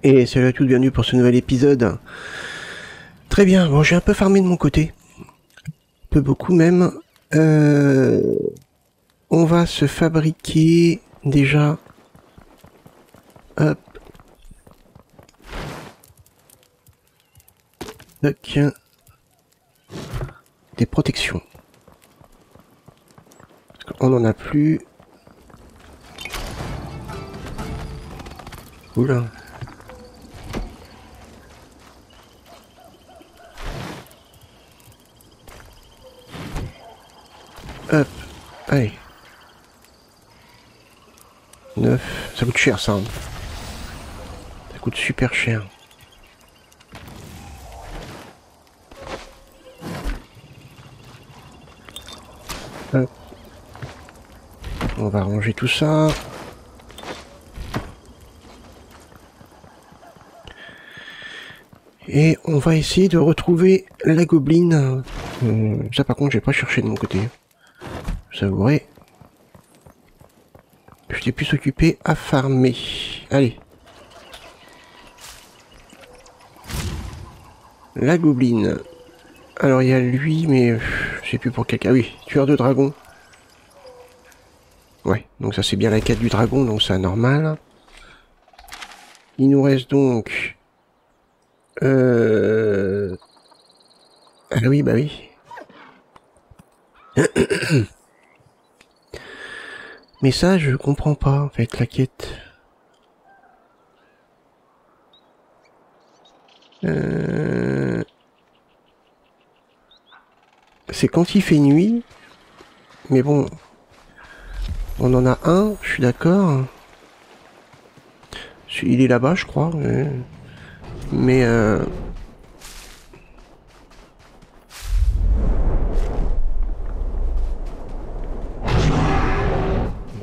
Et salut à tous, bienvenue pour ce nouvel épisode. Très bien, bon j'ai un peu farmé de mon côté. Un peu beaucoup même. On va se fabriquer déjà... Hop. Tac. Des protections. Parce qu'on n'en a plus. Oula. Hop. Allez. 9. Ça coûte cher ça. Hein. Ça coûte super cher. Hop. On va ranger tout ça. Et on va essayer de retrouver la gobeline. Ça par contre j'ai pas cherché de mon côté. Je savourais. J'étais plus occupé à farmer. Allez. La gobeline. Alors il y a lui, mais je sais plus pour quel cas. Oui, tueur de dragon. Ouais, donc ça c'est bien la quête du dragon, donc c'est normal. Il nous reste donc... Ah oui, bah oui. Mais ça, je comprends pas, en fait, la quête. C'est quand il fait nuit. Mais bon... On en a un, je suis d'accord. Il est là-bas, je crois. Mais...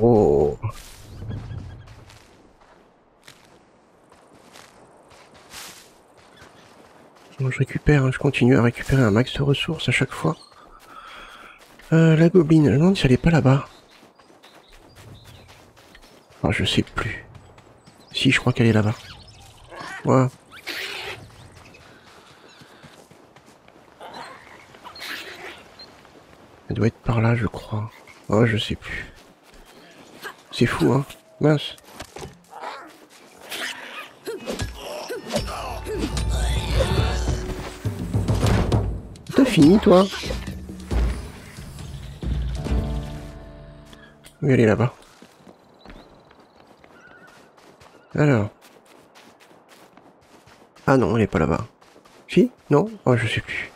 Oh... Bon, je récupère, hein, je continue à récupérer un max de ressources à chaque fois. La gobeline, je me demande si elle est pas là-bas. Ah, je sais plus. Si, je crois qu'elle est là-bas. Ouais. Elle doit être par là, je crois. Oh, je sais plus. C'est fou, hein. Mince. T'as fini, toi? Oui, elle est là-bas. Alors. Ah non, elle est pas là-bas. Si? Non? Oh, je sais plus.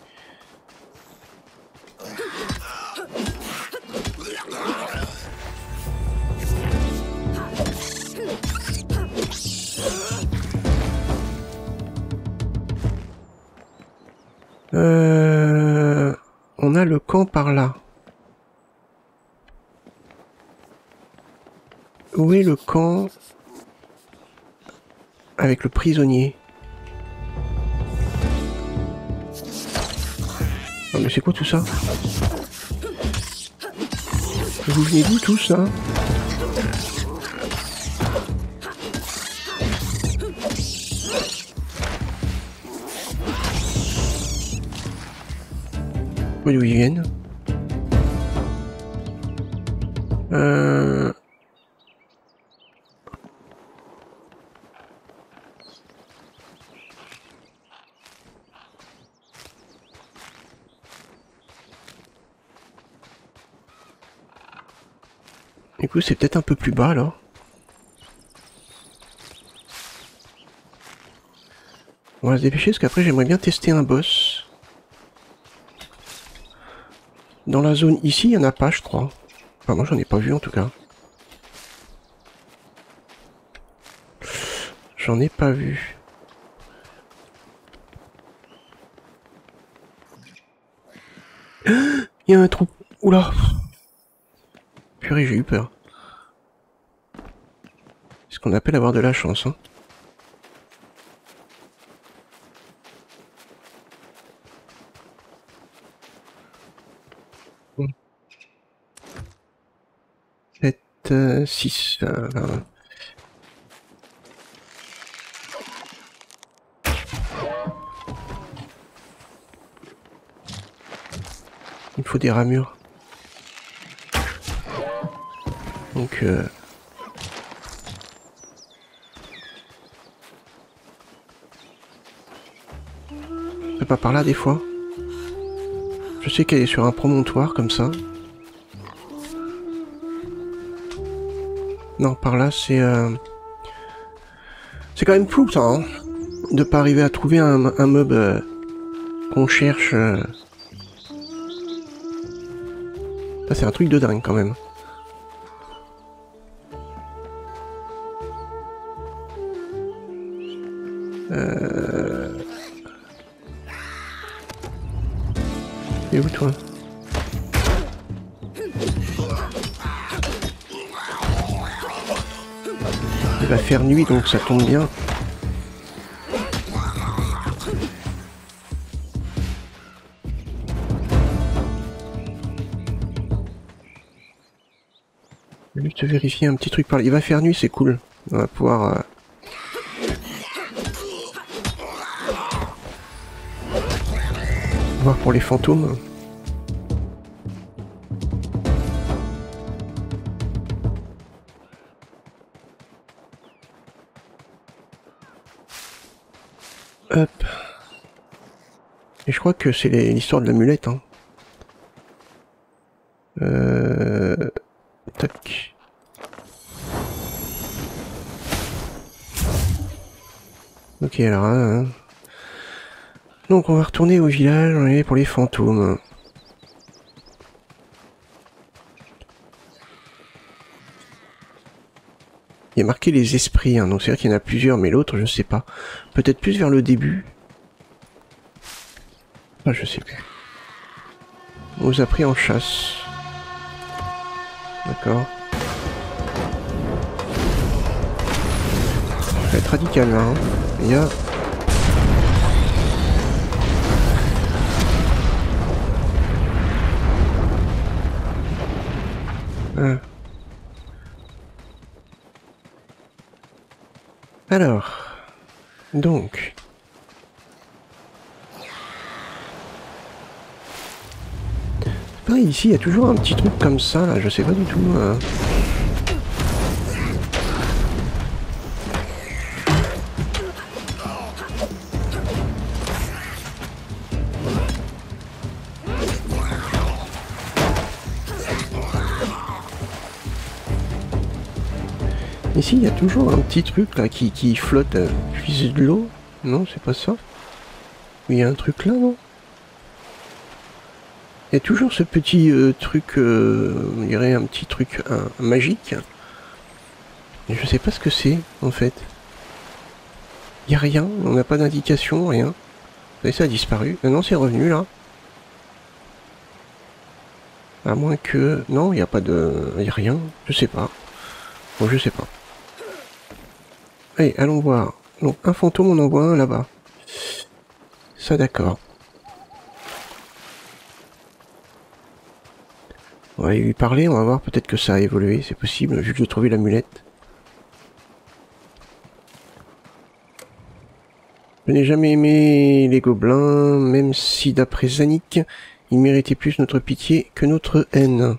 On a le camp par là. Où est le camp avec le prisonnier? Oh, mais c'est quoi tout ça? Vous venez d'où tout ça? D'où ils viennent? Écoute, c'est peut-être un peu plus bas, là. On va se dépêcher, parce qu'après, j'aimerais bien tester un boss. Dans la zone ici, il n'y en a pas, je crois. Enfin, moi, j'en ai pas vu, en tout cas. J'en ai pas vu. Il y a un trou. Oula. Purée, j'ai eu peur. C'est ce qu'on appelle avoir de la chance, hein. Bon. 7, 6... Il me faut des ramures. Donc c'est pas par là des fois. Je sais qu'elle est sur un promontoire comme ça. Non, par là c'est quand même fou ça, hein, de pas arriver à trouver un meuble qu'on cherche. Ça c'est un truc de dingue quand même. Et où toi? Il va faire nuit donc ça tombe bien. Je vais juste vérifier un petit truc par là. Il va faire nuit, c'est cool. On va pouvoir... voir pour les fantômes. Hop. Et je crois que c'est l'histoire de l'amulette. Hein. Tac. Ok, alors... Hein. Donc on va retourner au village, on est pour les fantômes. Il y a marqué les esprits, hein, donc c'est vrai qu'il y en a plusieurs, mais l'autre je sais pas. Peut-être plus vers le début. Ah, je sais plus. On nous a pris en chasse. D'accord. Ça va être radical là. Hein. Il y a... Alors, donc, pareil ici, il y a toujours un petit truc comme ça, là, je sais pas du tout. Ici, il y a toujours un petit truc là qui flotte, puis de l'eau. Non, c'est pas ça. Mais il y a un truc là, non? Il y a toujours ce petit truc, on dirait un petit truc magique. Et je sais pas ce que c'est, en fait. Il y a rien, on n'a pas d'indication, rien. Et ça a disparu. Maintenant, c'est revenu là. À moins que... Non, il n'y a pas de... Il n'y a rien, je sais pas. Bon, je sais pas. Allez, allons voir. Donc, un fantôme, on en voit un là-bas. Ça, d'accord. On va lui parler, on va voir, peut-être que ça a évolué, c'est possible, vu que j'ai trouvé l'amulette. Je n'ai jamais aimé les gobelins, même si d'après Zanik, ils méritaient plus notre pitié que notre haine.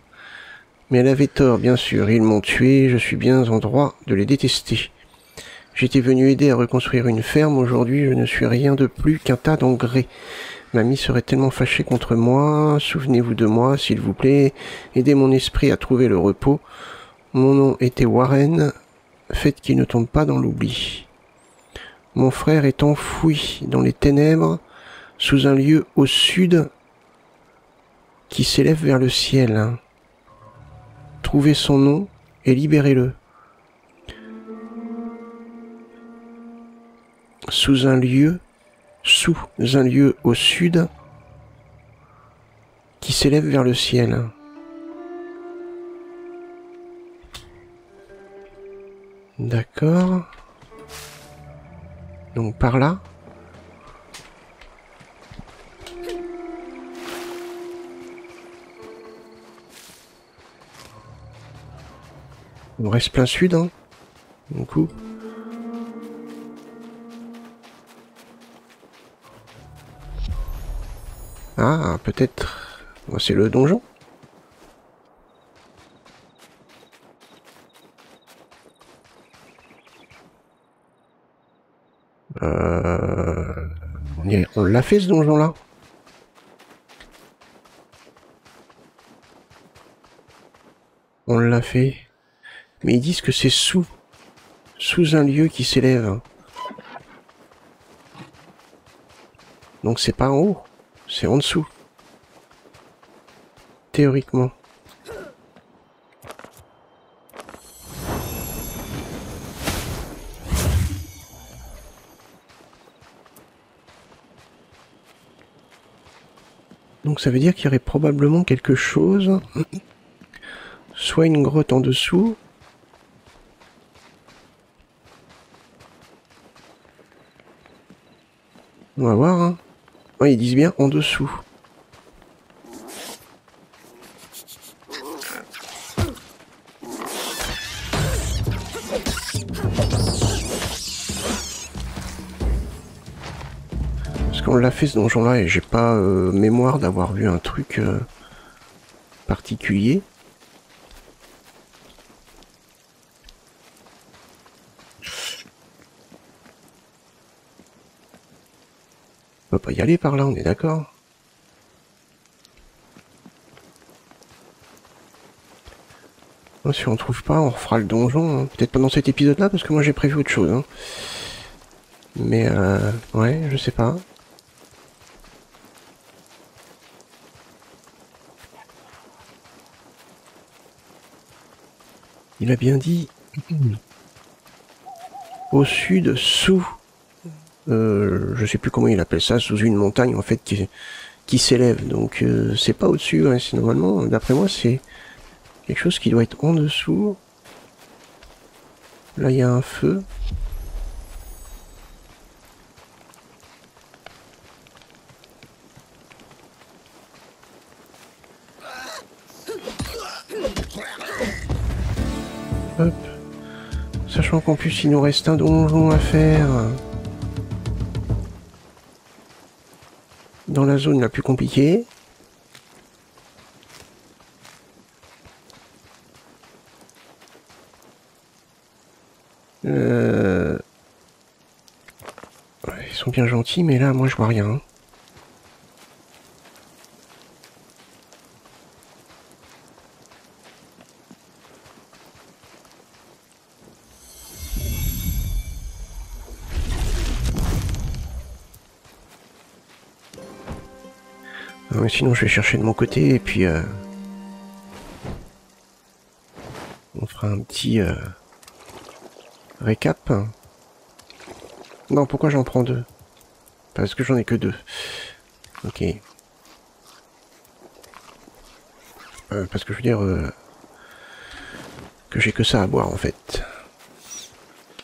Mais elle avait tort, bien sûr, ils m'ont tué, je suis bien en droit de les détester. J'étais venu aider à reconstruire une ferme, aujourd'hui je ne suis rien de plus qu'un tas d'engrais. Mamie serait tellement fâchée contre moi, souvenez-vous de moi, s'il vous plaît, aidez mon esprit à trouver le repos. Mon nom était Warren, faites qu'il ne tombe pas dans l'oubli. Mon frère est enfoui dans les ténèbres, sous un lieu au sud qui s'élève vers le ciel. Trouvez son nom et libérez-le. Sous un lieu au sud qui s'élève vers le ciel. D'accord. Donc par là. On reste plein sud, hein. Du coup. Ah, peut-être C'est le donjon. On l'a fait ce donjon-là. On l'a fait. Mais ils disent que c'est sous un lieu qui s'élève. Donc c'est pas en haut, c'est en dessous. Théoriquement. Donc ça veut dire qu'il y aurait probablement quelque chose. Soit une grotte en dessous. On va voir, hein. Ouais, ils disent bien en dessous. Parce qu'on l'a fait ce donjon-là et j'ai pas mémoire d'avoir vu un truc particulier. On peut pas y aller par là, on est d'accord. Si on trouve pas, on refera le donjon. Hein. Peut-être pas dans cet épisode-là, parce que moi j'ai prévu autre chose. Hein. Mais ouais, je sais pas. Il a bien dit au sud, sous. Je sais plus comment il appelle ça, sous une montagne en fait qui s'élève. Donc c'est pas au-dessus. Hein, c'est normalement, d'après moi, c'est quelque chose qui doit être en dessous. Là, il y a un feu. Hop. Sachant qu'en plus, il nous reste un donjon à faire. Dans la zone la plus compliquée. Ouais, ils sont bien gentils, mais là, moi, je vois rien. Non, mais sinon, je vais chercher de mon côté, et puis... on fera un petit... récap. Non, pourquoi j'en prends deux? Parce que j'en ai que deux. Ok. Parce que je veux dire... que j'ai que ça à boire, en fait.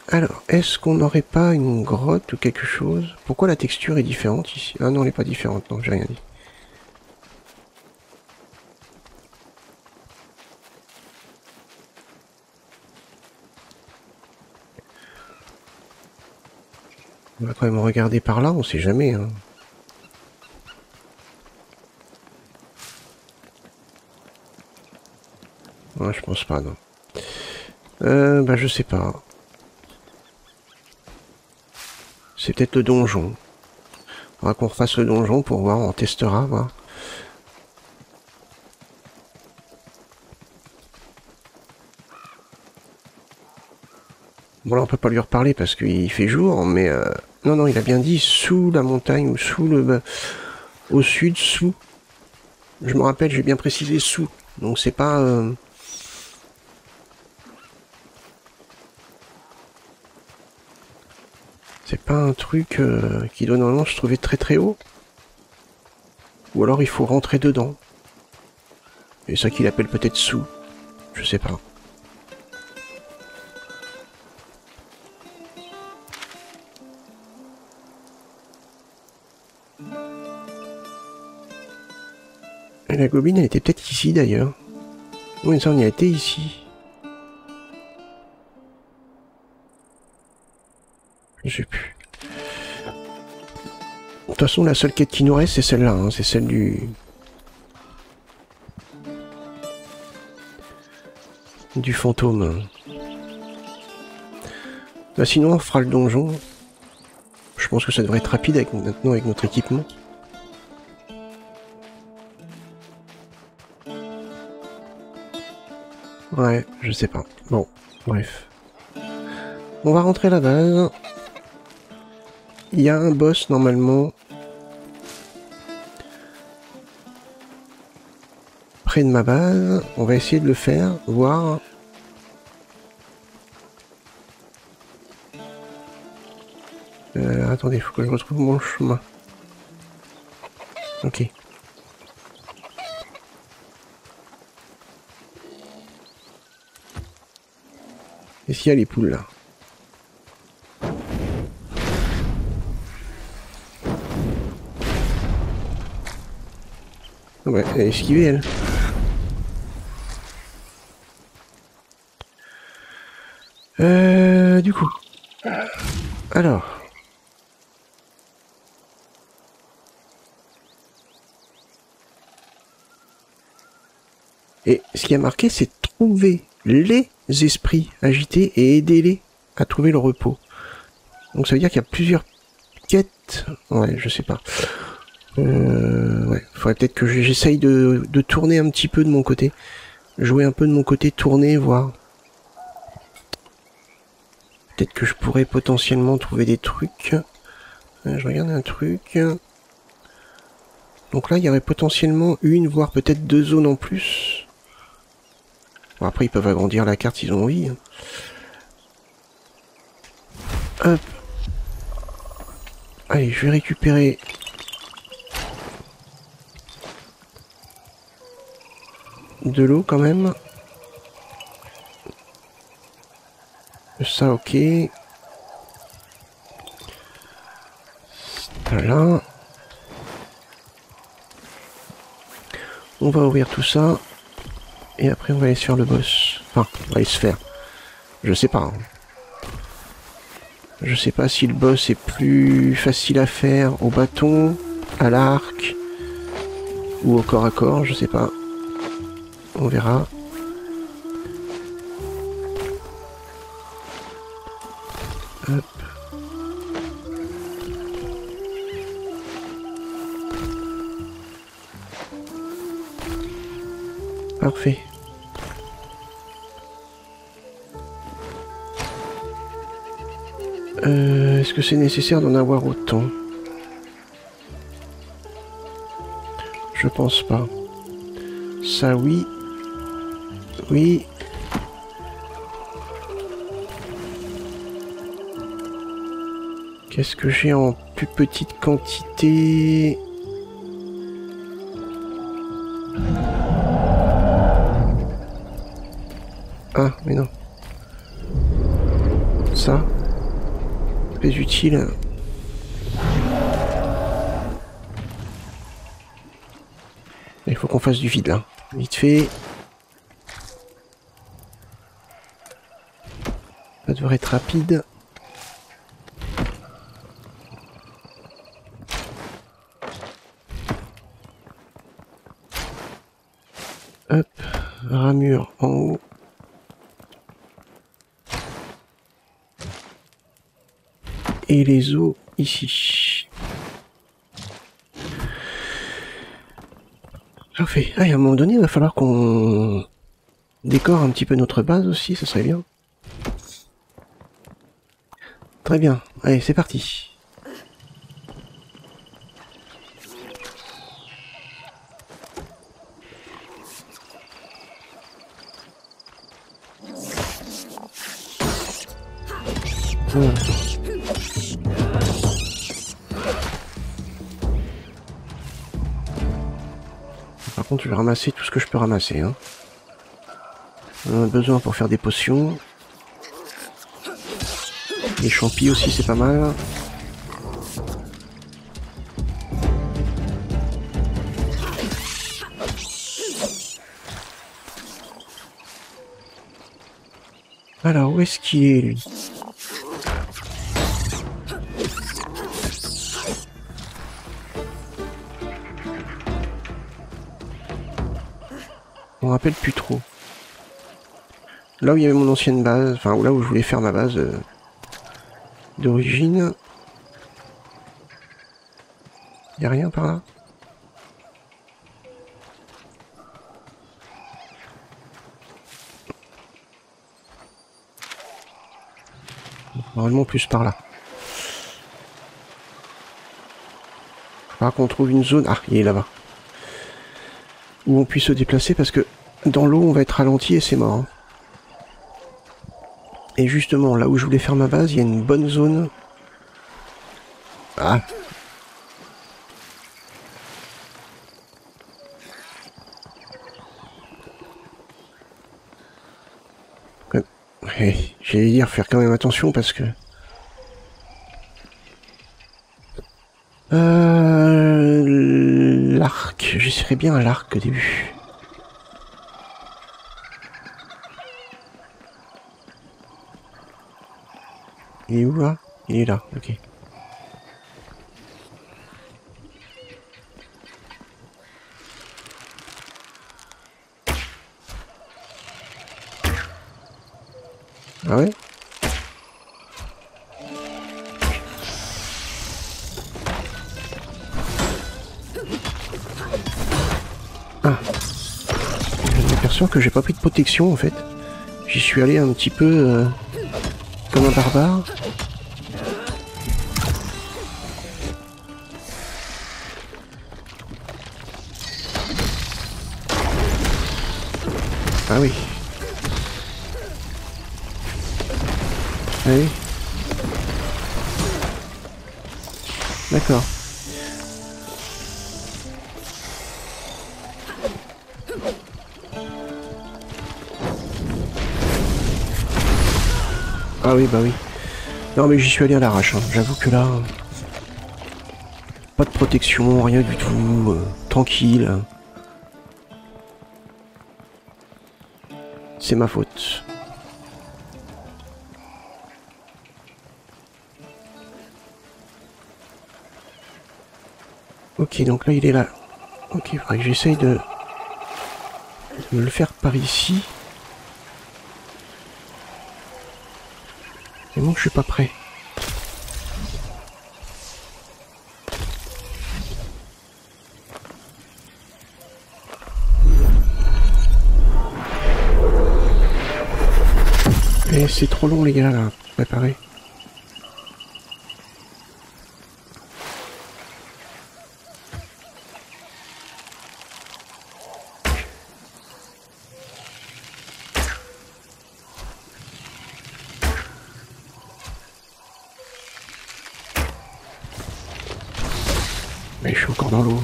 Alors, est-ce qu'on n'aurait pas une grotte ou quelque chose? Pourquoi la texture est différente ici? Ah non, elle n'est pas différente, non, j'ai rien dit. On va quand même regarder par là, on sait jamais. Hein. Ouais, je pense pas, non. Bah je sais pas. C'est peut-être le donjon. On va qu'on refasse le donjon pour voir, on testera, voir. Bon là on peut pas lui reparler parce qu'il fait jour, mais non non il a bien dit sous la montagne ou sous le au sud sous. Je me rappelle j'ai bien précisé sous, donc c'est pas c'est pas un truc qui doit normalement se trouver très très haut. Ou alors il faut rentrer dedans. Et ça qu'il appelle peut-être sous. Je sais pas. Et la gobine, elle était peut-être ici d'ailleurs. Oui, ça on y a été ici. Je sais plus. De toute façon, la seule quête qui nous reste, c'est celle-là. Hein, c'est celle du... du fantôme. Bah sinon on fera le donjon. Je pense que ça devrait être rapide avec, maintenant avec notre équipement. Ouais, je sais pas. Bon, bref. On va rentrer à la base. Il y a un boss normalement. Près de ma base. On va essayer de le faire, voir. Attendez, il faut que je retrouve mon chemin. Ok. Est-ce qu'il y a les poules là? Ouais, elle est esquivée elle. Du coup. Alors. Et ce qui a marqué, c'est trouver les esprits agités et aider-les à trouver le repos. Donc ça veut dire qu'il y a plusieurs quêtes. Ouais, je sais pas. Ouais, faudrait peut-être que j'essaye de tourner un petit peu de mon côté. Jouer un peu de mon côté, tourner, voir. Peut-être que je pourrais potentiellement trouver des trucs. Je regarde un truc. Donc là, il y aurait potentiellement une, voire peut-être 2 zones en plus. Bon, après, ils peuvent agrandir la carte s'ils ont envie. Hop. Allez, je vais récupérer... de l'eau quand même. Ça, ok. Voilà. On va ouvrir tout ça. Et après, on va aller se faire le boss. Enfin, on va aller se faire. Je sais pas. Hein. Je sais pas si le boss est plus facile à faire au bâton, à l'arc, ou au corps à corps, je sais pas. On verra. Hop. Parfait. Est-ce que c'est nécessaire d'en avoir autant? Je pense pas. Ça, oui. Oui. Qu'est-ce que j'ai en plus petite quantité? Ah, mais non. Ça. Très utile. Il faut qu'on fasse du vide là. Vite fait. Ça devrait être rapide. Hop. Ramure en haut. Et les os ici. Parfait. Ah, et à un moment donné, il va falloir qu'on décore un petit peu notre base aussi, ça serait bien. Très bien. Allez, c'est parti. Par contre, je vais ramasser tout ce que je peux ramasser. Hein. On en a besoin pour faire des potions. Les champis aussi, c'est pas mal. Alors, où est-ce qu'il est, lui? On me rappelle plus trop. Là où il y avait mon ancienne base, enfin là où je voulais faire ma base d'origine. Il n'y a rien par là? Normalement plus par là. Faudra qu'on trouve une zone. Ah, il est là-bas. Où on puisse se déplacer parce que dans l'eau on va être ralenti et c'est mort. Hein. Et justement, là où je voulais faire ma base, il y a une bonne zone. Ah. J'allais dire faire quand même attention parce que... L'arc. J'essaierai bien à l'arc au début. Il est où là? Il est là, ok. Ah ouais? Ah. Je m'aperçois que j'ai pas pris de protection en fait. J'y suis allé un petit peu comme un barbare. Ah oui. Ah oui. D'accord. Ah oui, bah oui. Non mais j'y suis allé à l'arrache, hein. J'avoue que là... Pas de protection, rien du tout. Tranquille. C'est ma faute. Ok, donc là il est là. Ok, il faudrait que j'essaye de me le faire par ici. Mais bon, je suis pas prêt. Et c'est trop long les gars là, préparer. Mais je suis encore dans l'eau.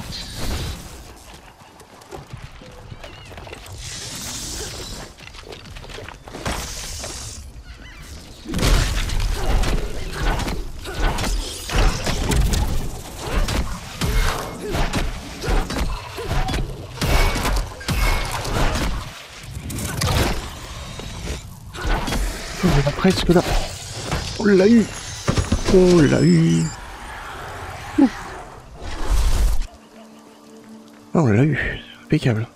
On est presque là. On l'a eu. On l'a eu. Ah, on l'a eu. Impeccable.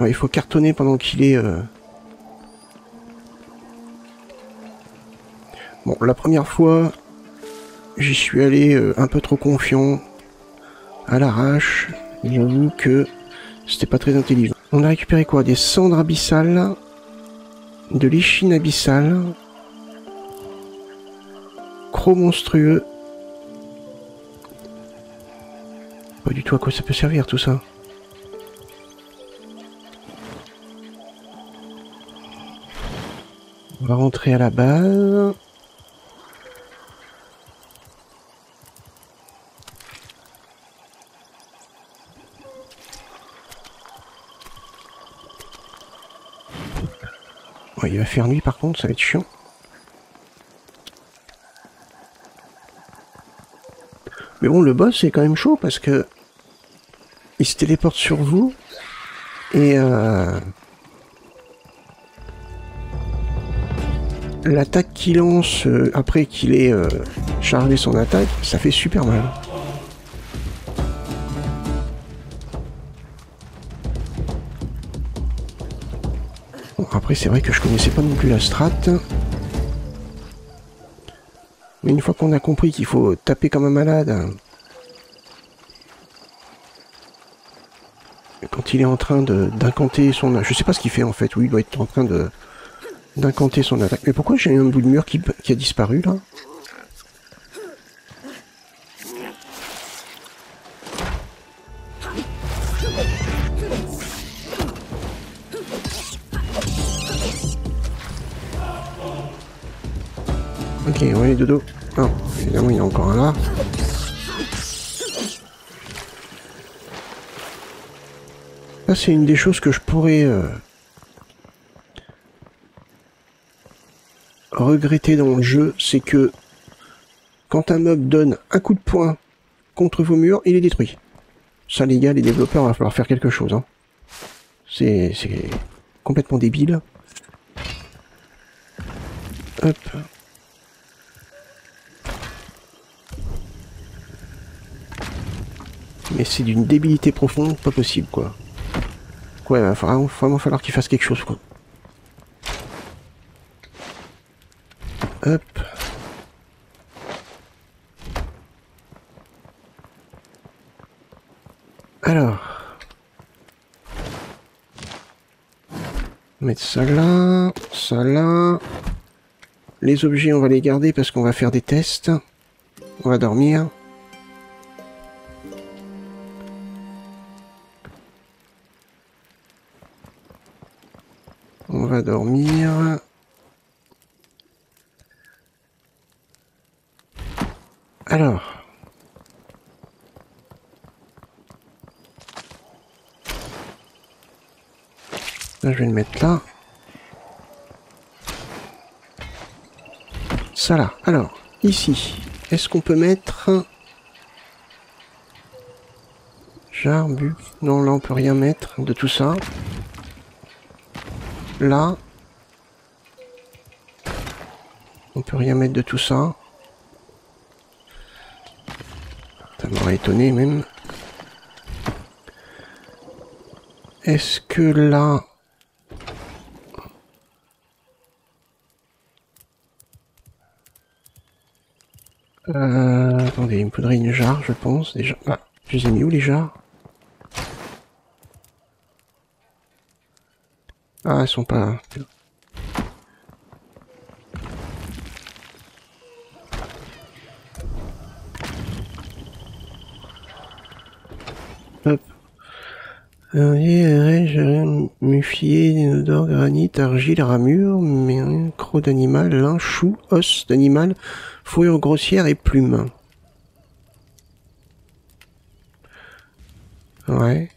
Ouais, il faut cartonner pendant qu'il est... Bon, la première fois, j'y suis allé un peu trop confiant, à l'arrache. J'avoue que c'était pas très intelligent. On a récupéré quoi? Des cendres abyssales, de l'échine abyssale, croc monstrueux. Pas du tout à quoi ça peut servir tout ça. On va rentrer à la base. Ouais, il va faire nuit par contre, ça va être chiant. Mais bon, le boss est quand même chaud parce que il se téléporte sur vous et l'attaque qu'il lance après qu'il ait chargé son attaque, ça fait super mal. Bon, après, c'est vrai que je connaissais pas non plus la strat. Mais une fois qu'on a compris qu'il faut taper comme un malade... Quand il est en train d'incanter son... Je sais pas ce qu'il fait en fait. Oui, il doit être en train d'incanter son attaque. Mais pourquoi j'ai un bout de mur qui a disparu là? Ok, on va aller dodo. Non, évidemment il y en a encore un là. Ça c'est une des choses que je pourrais regretter dans le jeu, c'est que quand un mob donne un coup de poing contre vos murs, il est détruit. Ça les gars, les développeurs, il va falloir faire quelque chose. Hein. C'est complètement débile. Hop. Mais c'est d'une débilité profonde, pas possible quoi. Ouais, il va vraiment falloir qu'il fasse quelque chose quoi. Hop. Alors. Mettre ça là, ça là. Les objets, on va les garder parce qu'on va faire des tests. On va dormir. On va dormir. Alors. Là, je vais le mettre là. Ça là. Alors, ici, est-ce qu'on peut mettre... Jar, but... Non, là, on peut rien mettre de tout ça. Là... On peut rien mettre de tout ça. Ça m'aurait étonné, même. Est-ce que là... Attendez, il me faudrait une jarre, je pense, déjà. Ah, je les ai mis où, les jarres? Ah, elles sont pas... Hop. Muffier, inodore, granit, argile, ramure, mais un croc d'animal, lin, chou, os d'animal, fourrure grossière et plumes. Ouais.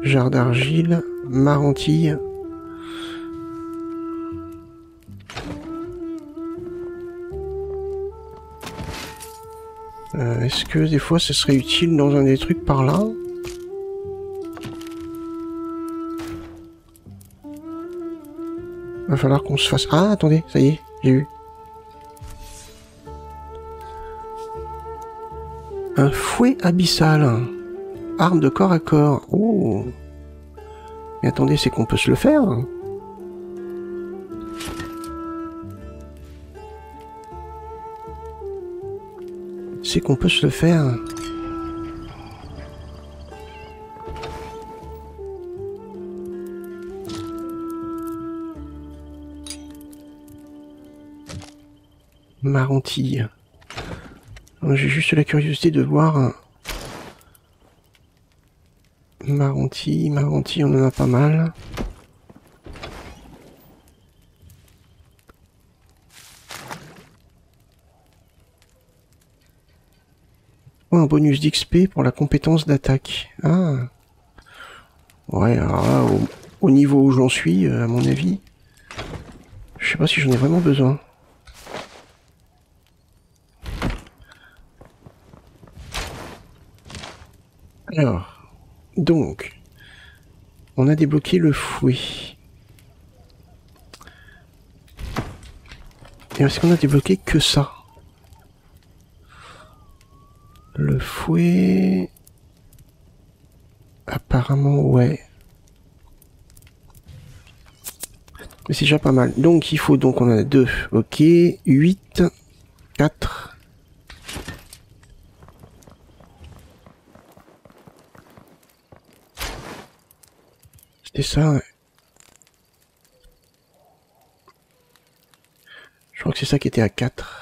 Jarre d'argile, marentille. Est-ce que des fois ce serait utile dans un des trucs par là? Va falloir qu'on se fasse... Ah, attendez, ça y est, j'ai eu. Un fouet abyssal. Arme de corps à corps. Oh. Mais attendez, c'est qu'on peut se le faire. C'est qu'on peut se le faire. Marentille. J'ai juste la curiosité de voir... Marentille, on en a pas mal. Oh, un bonus d'XP pour la compétence d'attaque. Ah. Ouais, alors là, au niveau où j'en suis, à mon avis, je sais pas si j'en ai vraiment besoin. Alors, donc, on a débloqué le fouet. Et est-ce qu'on a débloqué que ça? Le fouet... Apparemment, ouais. Mais c'est déjà pas mal. Donc il faut, donc on en a 2. Ok. 8. 4. C'était ça, ouais. Je crois que c'est ça qui était à 4.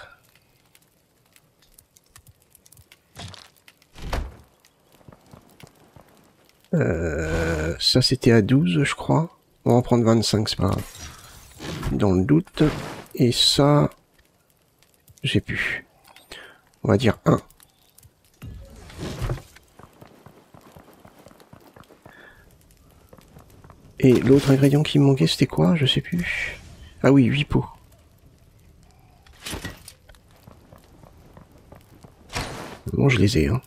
Ça c'était à 12, je crois. On va en prendre 25, c'est pas grave. Dans le doute. Et ça... j'ai pu. On va dire 1. Et l'autre ingrédient qui me manquait, c'était quoi? Je sais plus. Ah oui, 8 pots. Bon, je les ai, hein.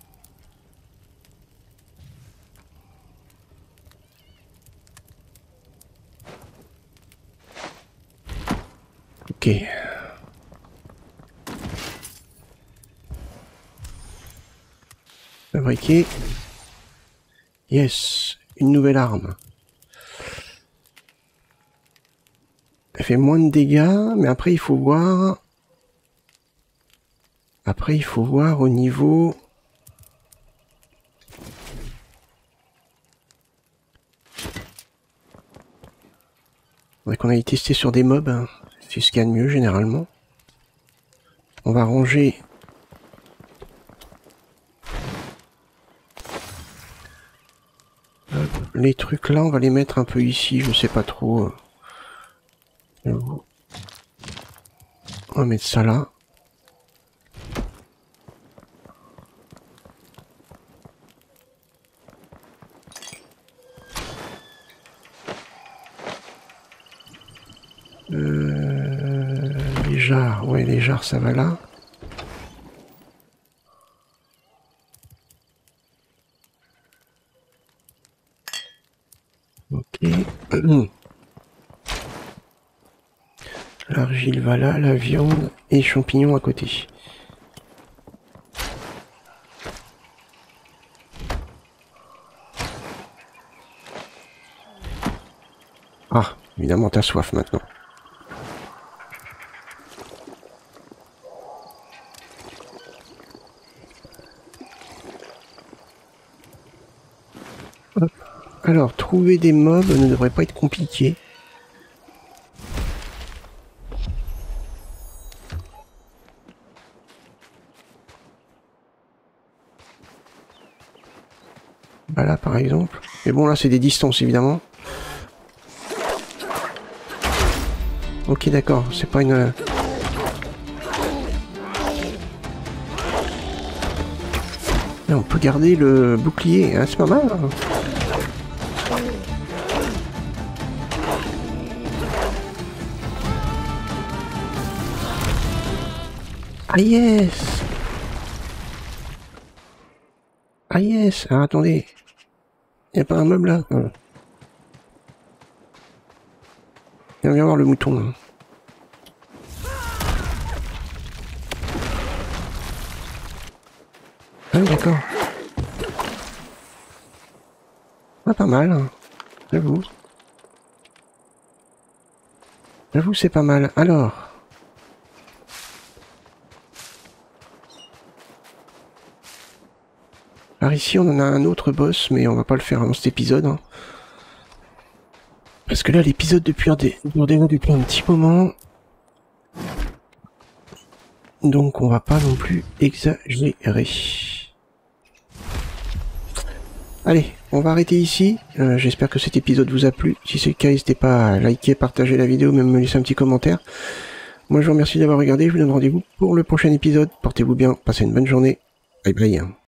Ok. Fabriquer. Yes. Une nouvelle arme. Elle fait moins de dégâts, mais après il faut voir... Après il faut voir au niveau... faudrait qu'on aille tester sur des mobs, hein. C'est ce qu'il y a de mieux généralement. On va ranger... les trucs là, on va les mettre un peu ici, je sais pas trop. On va mettre ça là. Les jarres, ouais, les jarres ça va là. Ok. L'argile va là, la viande et champignons à côté. Ah, évidemment t'as soif maintenant. Hop. Alors, trouver des mobs ne devrait pas être compliqué. Voilà par exemple. Mais bon là c'est des distances évidemment. Ok d'accord, c'est pas une... Mais on peut garder le bouclier, hein, c'est pas mal. Hein. Ah yes. Ah yes. Ah attendez. Y a pas un meuble là? Viens voir le mouton. Hein. Ah d'accord. Ah pas mal. Hein. J'avoue. J'avoue c'est pas mal. Alors. Alors ici on en a un autre boss, mais on va pas le faire dans cet épisode. Hein. Parce que là l'épisode dure déjà depuis un petit moment. Donc on va pas non plus exagérer. Allez, on va arrêter ici. J'espère que cet épisode vous a plu. Si c'est le cas, n'hésitez pas à liker, partager la vidéo, même me laisser un petit commentaire. Moi je vous remercie d'avoir regardé, je vous donne rendez-vous pour le prochain épisode. Portez-vous bien, passez une bonne journée. Bye bye.